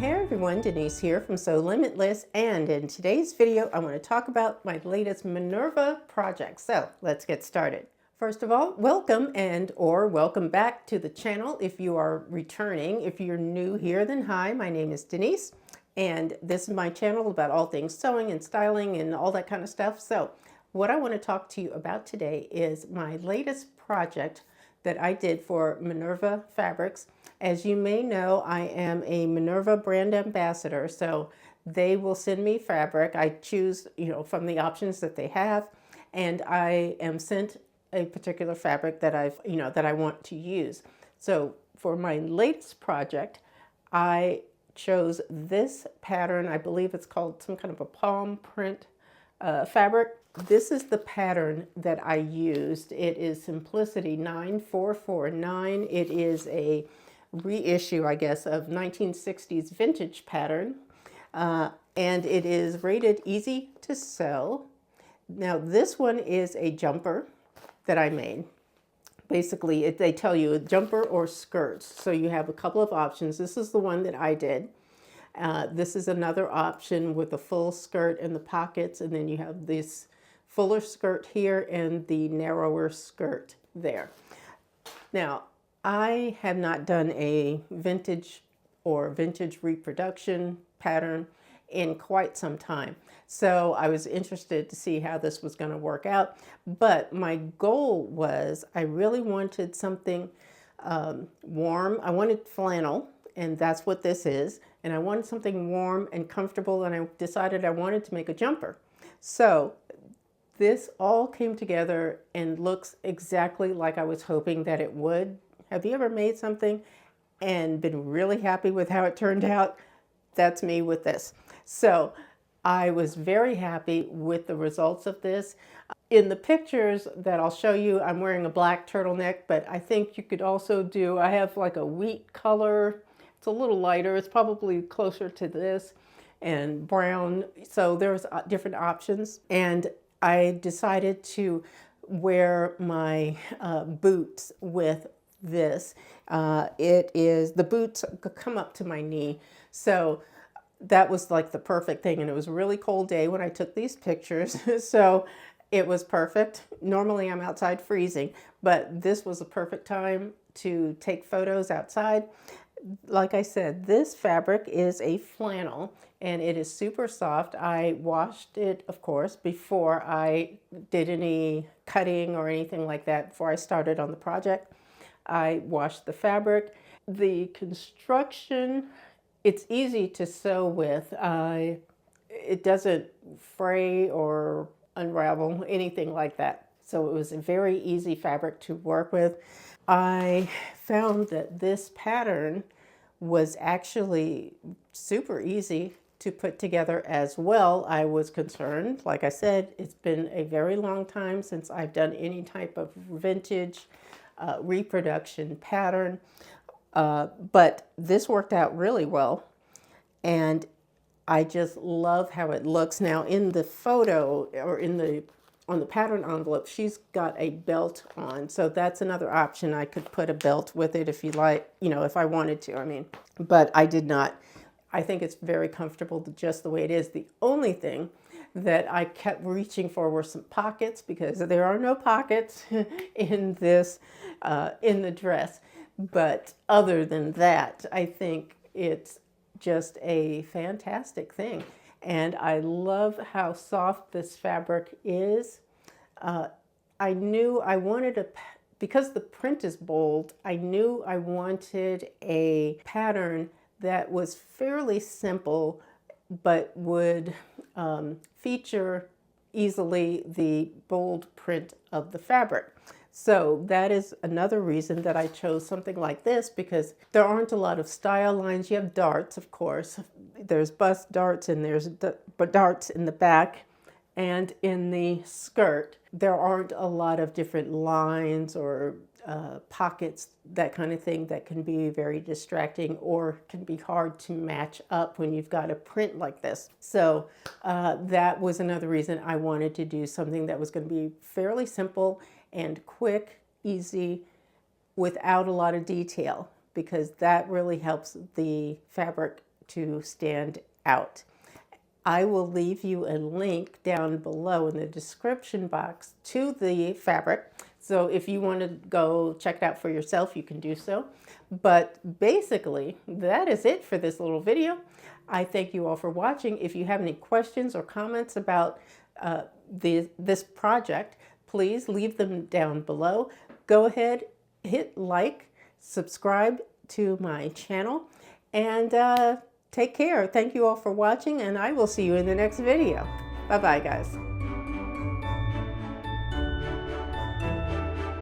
Hey everyone, Denise here from Sewlimitless, and in today's video I want to talk about my latest Minerva project. So let's get started. First of all, welcome or welcome back to the channel if you are returning. If you're new here, then hi, my name is Denise, and this is my channel about all things sewing and styling and all that kind of stuff. So what I want to talk to you about today is my latest project that I did for Minerva Fabrics. As you may know, I am a Minerva brand ambassador, so they will send me fabric. I choose, from the options that they have, and I am sent a particular fabric that that I want to use. So for my latest project, I chose this pattern. I believe it's called some kind of a palm print fabric. This is the pattern that I used. It is Simplicity 9449. It is a reissue, I guess, of 1960s vintage pattern. And it is rated easy to sew. Now this one is a jumper that I made. Basically, they tell you a jumper or skirts. So you have a couple of options. This is the one that I did. This is another option with a full skirt and the pockets, and then you have this fuller skirt here and the narrower skirt there. Now, I have not done a vintage or vintage reproduction pattern in quite some time. So I was interested to see how this was going to work out. But my goal was I really wanted something warm. I wanted flannel, and that's what this is. And I wanted something warm and comfortable, and I decided I wanted to make a jumper. So this all came together and looks exactly like I was hoping that it would. Have you ever made something and been really happy with how it turned out? That's me with this. So I was very happy with the results of this. In the pictures that I'll show you, I'm wearing a black turtleneck, but I think you could also do, I have like a wheat color. It's a little lighter. It's probably closer to this, and brown. So there's different options. And I decided to wear my boots with this. The boots come up to my knee. So that was like the perfect thing. And it was a really cold day when I took these pictures. So it was perfect. Normally I'm outside freezing, but this was a perfect time to take photos outside. Like I said, this fabric is a flannel and it is super soft. I washed it, of course, before I did any cutting or anything like that. Before I started on the project, I washed the fabric. The construction, it's easy to sew with. It doesn't fray or unravel, anything like that. So it was a very easy fabric to work with. I found that this pattern was actually super easy to put together as well. I was concerned. Like I said, it's been a very long time since I've done any type of vintage reproduction pattern, but this worked out really well, and I just love how it looks. Now in the photo, or on the pattern envelope, she's got a belt on. So that's another option. I could put a belt with it if you like, if I wanted to, I mean, but I did not. I think it's very comfortable just the way it is. The only thing that I kept reaching for were some pockets, because there are no pockets in this, in the dress. But other than that, I think it's just a fantastic thing. And I love how soft this fabric is. I knew I wanted because the print is bold, I knew I wanted a pattern that was fairly simple, but would feature easily the bold print of the fabric. So that is another reason that I chose something like this, because there aren't a lot of style lines. You have darts, of course. There's bust darts and there's darts in the back, and in the skirt, there aren't a lot of different lines or pockets, that kind of thing, that can be very distracting or can be hard to match up when you've got a print like this. So that was another reason I wanted to do something that was going to be fairly simple and quick, easy, without a lot of detail, because that really helps the fabric to stand out. I will leave you a link down below in the description box to the fabric. So if you want to go check it out for yourself, you can do so. But basically, that is it for this little video. I thank you all for watching. If you have any questions or comments about this project, please leave them down below. Go ahead, hit like, subscribe to my channel, and take care. Thank you all for watching, and I will see you in the next video. Bye-bye, guys.